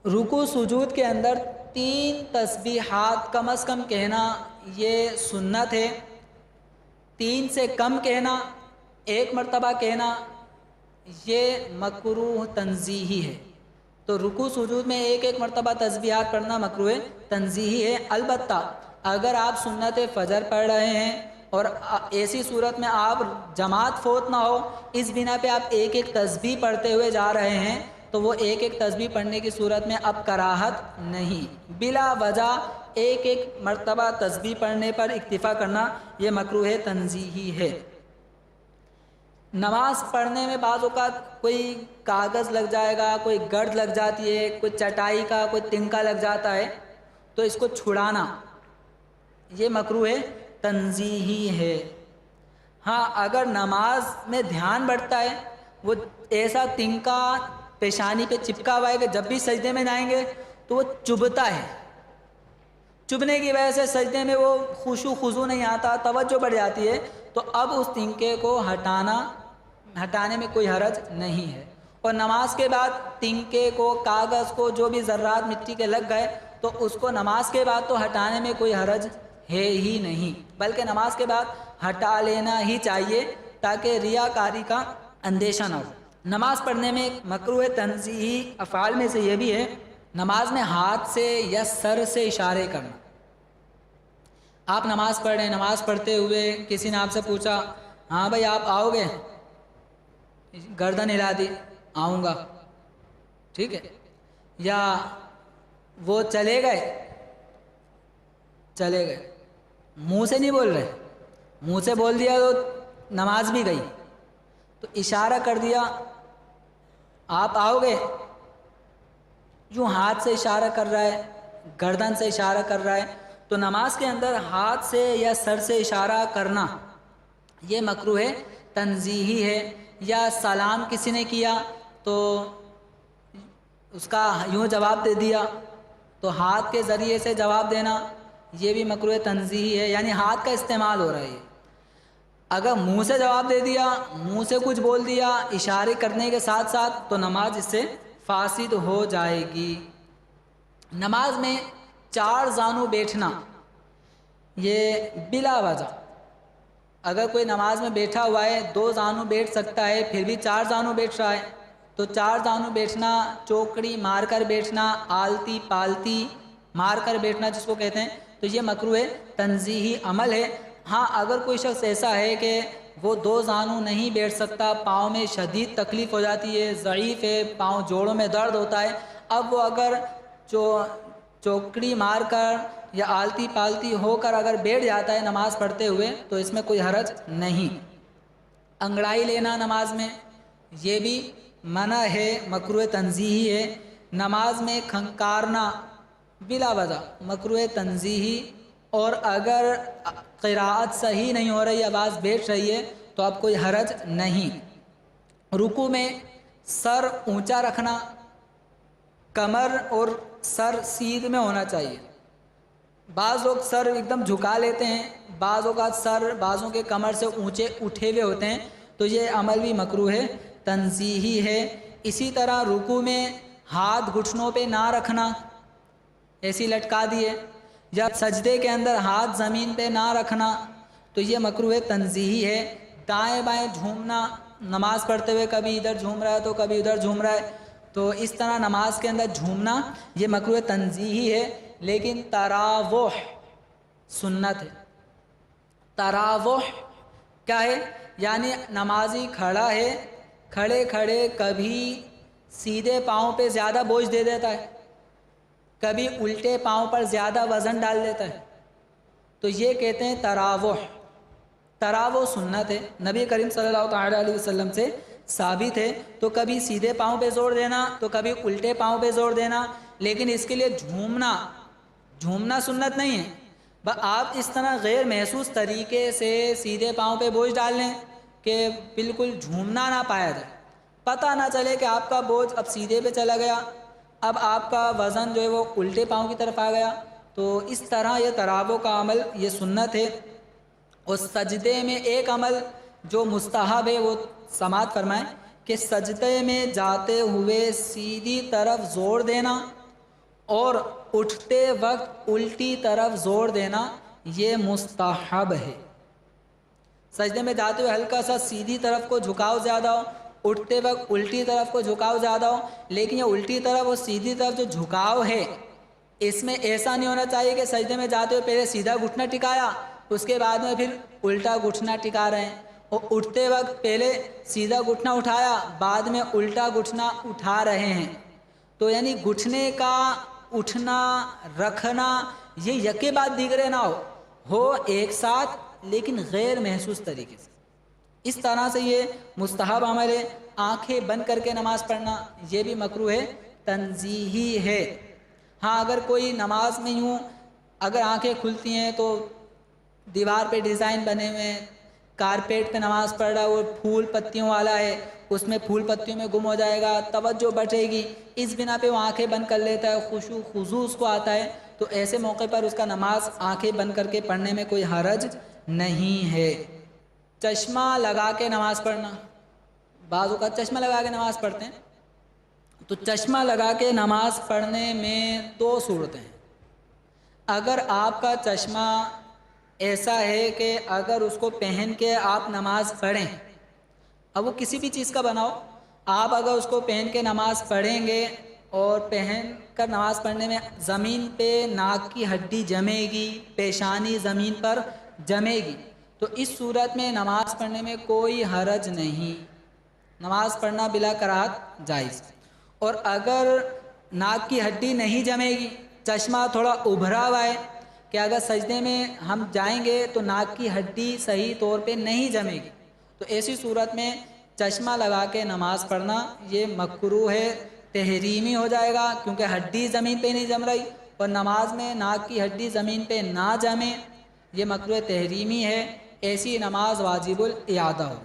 رکوع سجود کے اندر 3 تسبیحات کم از کم کہنا یہ سنت ہے. 3 سے کم کہنا، 1 مرتبہ کہنا یہ مکروہ تنزیہی ہے. تو رکوع سجود میں 1 مرتبہ تسبیحات پڑھنا مکروہ تنزیہی ہے. البتہ اگر آپ سنت فجر پڑھ رہے ہیں اور ایسی صورت میں آپ جماعت فوت نہ ہو، اس بنا پہ آپ 1 تسبیح پڑھتے ہوئے جا رہے ہیں تو وہ 1 تسبیح پڑھنے کی صورت میں اب کراہت نہیں. بلا وجہ 1 مرتبہ تسبیح پڑھنے پر اکتفا کرنا یہ مکروہ تنزیہی ہے. نماز پڑھنے میں بعض اوقات کوئی کاغذ لگ جائے گا، کوئی گرد لگ جاتی ہے، کوئی چٹائی کا کوئی تنکا لگ جاتا ہے، تو اس کو چھڑانا یہ مکروہ تنزیہی ہے. ہاں اگر نماز میں دھیان بڑھتا ہے، وہ ایسا تنکا پیشانی پہ چپکا ہوا ہے کہ جب بھی سجدے میں جائیں گے تو وہ چبھتا ہے، چبھنے کی وجہ سے سجدے میں وہ خشوع خضوع نہیں آتا، توجہ بڑھ جاتی ہے، تو اب اس تنکے کو ہٹانے میں کوئی حرج نہیں ہے. اور نماز کے بعد تنکے کو، کاغذ کو، جو بھی ذرات مٹی کے لگ گئے تو اس کو نماز کے بعد تو ہٹانے میں کوئی حرج ہے ہی نہیں، بلکہ نماز کے بعد ہٹا لینا ہی چاہیے تاکہ ریاکاری کا اندیشہ نہ ہو. نماز پڑھنے میں مکروہ تنزیہی افعال میں سے یہ بھی ہے نماز میں ہاتھ سے یا سر سے اشارے کرنا. آپ نماز پڑھ رہے ہیں، نماز پڑھتے ہوئے کسی نے آپ سے پوچھا ہاں بھائی آپ آؤ گے، گردن ہلا دی آؤں گا، ٹھیک ہے، یا وہ چلے گئے، منہ سے نہیں بول رہے، منہ سے بول دیا تو نماز بھی گئی، تو اشارہ کر دیا آپ آؤ گے، یوں ہاتھ سے اشارہ کر رہا ہے، گردن سے اشارہ کر رہا ہے، تو نماز کے اندر ہاتھ سے یا سر سے اشارہ کرنا یہ مکروہ تنزیہی ہے. یا سلام کسی نے کیا تو اس کا یوں جواب دے دیا تو ہاتھ کے ذریعے سے جواب دینا یہ بھی مکروہ تنزیہی ہے، یعنی ہاتھ کا استعمال ہو رہا ہے. اگر منہ سے جواب دے دیا، منہ سے کچھ بول دیا اشارے کرنے کے ساتھ ساتھ تو نماز اس سے فاسد ہو جائے گی. نماز میں 4 زانو بیٹھنا یہ بلا وجہ، اگر کوئی نماز میں بیٹھا ہوا ہے 2 زانو بیٹھ سکتا ہے پھر بھی 4 زانو بیٹھ رہا ہے، تو 4 زانو بیٹھنا، چوکڑی مار کر بیٹھنا، آلتی پالتی مار کر بیٹھنا جس کو کہتے ہیں، تو یہ مکروہ تنزیہی عمل ہے. ہاں اگر کوئی شخص ایسا ہے کہ وہ 2 زانو نہیں بیٹھ سکتا، پاؤں میں شدید تکلیف ہو جاتی ہے، ضعیف ہے، پاؤں جوڑوں میں درد ہوتا ہے، اب وہ اگر چوکڑی مار کر یا آلتی پالتی ہو کر اگر بیٹھ جاتا ہے نماز پڑھتے ہوئے تو اس میں کوئی حرج نہیں. انگڑائی لینا نماز میں یہ بھی منع ہے، مکروہ تنزیہی ہے. نماز میں کھنکارنا بلا وجہ مکروہ تنزیہی، اور اگر قراءت صحیح نہیں ہو رہی، آواز بیٹھ رہی ہے تو اب کوئی حرج نہیں. رکوع میں سر اونچا رکھنا، کمر اور سر سیدھ میں ہونا چاہیے. بعض لوگ سر ایک دم جھکا لیتے ہیں، بعض اوقات سر بعضوں کے کمر سے اونچے اٹھے ہوئے ہوتے ہیں، تو یہ عمل بھی مکروہ تنزیہی ہے. اسی طرح رکوع میں ہاتھ گھٹنوں پہ نہ رکھنا، ایسی لٹکا دیے، یا سجدے کے اندر ہاتھ زمین پہ نہ رکھنا تو یہ مکروہ تنزیہی ہے. دائیں بائیں جھومنا، نماز پڑھتے ہوئے کبھی ادھر جھوم رہا ہے تو کبھی ادھر جھوم رہا ہے، تو اس طرح نماز کے اندر جھومنا یہ مکروہ تنزیہی ہے. لیکن تراوح سنت ہے. تراوح کیا ہے؟ یعنی نمازی کھڑا ہے، کھڑے کھڑے کبھی سیدھے پاؤں پہ زیادہ بوجھ دے دیتا ہے، کبھی الٹے پاؤں پر زیادہ وزن ڈال دیتا ہے، تو یہ کہتے ہیں تراوح. تراوح سنت ہے، نبی کریم صلی اللہ تعالیٰ علیہ وسلم سے ثابت ہے. تو کبھی سیدھے پاؤں پہ زور دینا تو کبھی الٹے پاؤں پہ زور دینا، لیکن اس کے لیے جھومنا سنت نہیں ہے. آپ اس طرح غیر محسوس طریقے سے سیدھے پاؤں پہ بوجھ ڈال لیں کہ بالکل جھومنا نہ پایا جائے، پتہ نہ چلے کہ آپ کا بوجھ اب سیدھے پہ چلا گیا، اب آپ کا وزن جو ہے وہ الٹے پاؤں کی طرف آ گیا. تو اس طرح یہ تراوح کا عمل یہ سنت ہے. اور سجدے میں ایک عمل جو مستحب ہے وہ سماعت فرمائیں کہ سجدے میں جاتے ہوئے سیدھی طرف زور دینا اور اٹھتے وقت الٹی طرف زور دینا یہ مستحب ہے. سجدے میں جاتے ہوئے ہلکا سا سیدھی طرف کو جھکاؤ زیادہ ہو، اٹھتے وقت الٹی طرف کو جھکاؤ زیادہ ہو. لیکن یہ الٹی طرف اور سیدھی طرف جو جھکاؤ ہے اس میں ایسا نہیں ہونا چاہیے کہ سجدے میں جاتے ہوئے پہلے سیدھا گھٹنا ٹکایا اس کے بعد میں پھر الٹا گھٹنا ٹکا رہے ہیں، اور اٹھتے وقت پہلے سیدھا گھٹنا اٹھایا بعد میں الٹا گھٹنا اٹھا رہے ہیں. تو یعنی گھٹنے کا اٹھنا رکھنا یہ یکے بعد دیگرے نہ ہو ایک ساتھ لیکن غیر محسوس طریقے سے. اس طرح سے یہ مستحب عمل ہے. آنکھیں بند کر کے نماز پڑھنا یہ بھی مکروہ ہے، تنزیہی ہے. ہاں اگر کوئی نماز میں یوں اگر آنکھیں کھلتی ہیں تو دیوار پہ ڈیزائن بنے ہوئے ہیں، کارپیٹ پہ نماز پڑھ رہا ہے وہ پھول پتیوں والا ہے، اس میں پھول پتیوں میں گم ہو جائے گا، توجہ بٹے گی، اس بنا پہ وہ آنکھیں بند کر لیتا ہے، خشوع خضوع اس کو آتا ہے، تو ایسے موقع پر اس کا نماز آنکھیں بند کر کے پڑھنے میں کوئی حرج نہیں ہے. چشمہ لگا کے نماز پڑھنا، بعض اوقات چشمہ لگا کے نماز پڑھتے ہیں. تو چشمہ لگا کے نماز پڑھنے میں دو صورتیں ہیں. اگر آپ کا چشمہ ایسا ہے کہ اگر اس کو پہن کے آپ نماز پڑھیں، اب وہ کسی بھی چیز کا بنا ہو، آپ اگر اس کو پہن کے نماز پڑھیں گے اور پہن کر نماز پڑھنے میں زمین پہ ناک کی ہڈی جمے گی، پیشانی زمین پر جمے گی، تو اس صورت میں نماز پڑھنے میں کوئی حرج نہیں، نماز پڑھنا بلا کراہت جائز. اور اگر ناک کی ہڈی نہیں جمے گی، چشمہ تھوڑا ابھرا ہوا ہے کہ اگر سجدے میں ہم جائیں گے تو ناک کی ہڈی صحیح طور پہ نہیں جمے گی، تو ایسی صورت میں چشمہ لگا کے نماز پڑھنا یہ مکروہ ہے، تحریمی ہو جائے گا کیونکہ ہڈی زمین پہ نہیں جم رہی، اور نماز میں ناک کی ہڈی زمین پہ نہ جمے یہ مکروہ تحریمی ہے. ایسی نماز واجب الاعادہ ہو.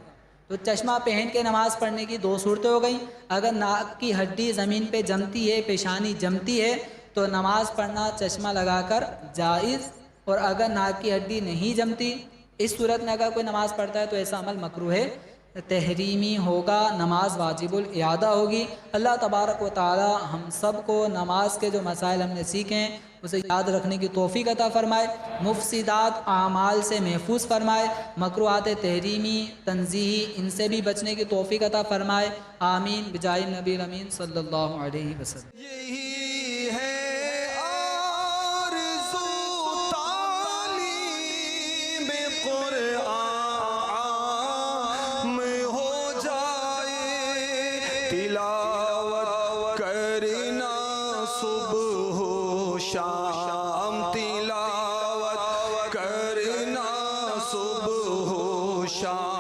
تو چشمہ پہن کے نماز پڑھنے کی دو صورتیں ہو گئیں. اگر ناک کی ہڈی زمین پہ جمتی ہے، پیشانی جمتی ہے تو نماز پڑھنا چشمہ لگا کر جائز، اور اگر ناک کی ہڈی نہیں جمتی اس صورت میں اگر کوئی نماز پڑھتا ہے تو ایسا عمل مکروہ ہے، تحریمی ہوگا، نماز واجب الاعادہ ہوگی. اللہ تبارک و تعالی ہم سب کو نماز کے جو مسائل ہم نے سیکھے ہیں اسے یاد رکھنے کی توفیق عطا فرمائے، مفسدات اعمال سے محفوظ فرمائے، مکروہات تحریمی تنزیہی ان سے بھی بچنے کی توفیق عطا فرمائے. آمین بجائے نبی الامین صلی اللہ علیہ وسلم. یہی ہے آرزو تعلیم قرآن میں ہو جائے، تلاوت کرنا صبح و شام، تلاوت کرنا صبح و شام.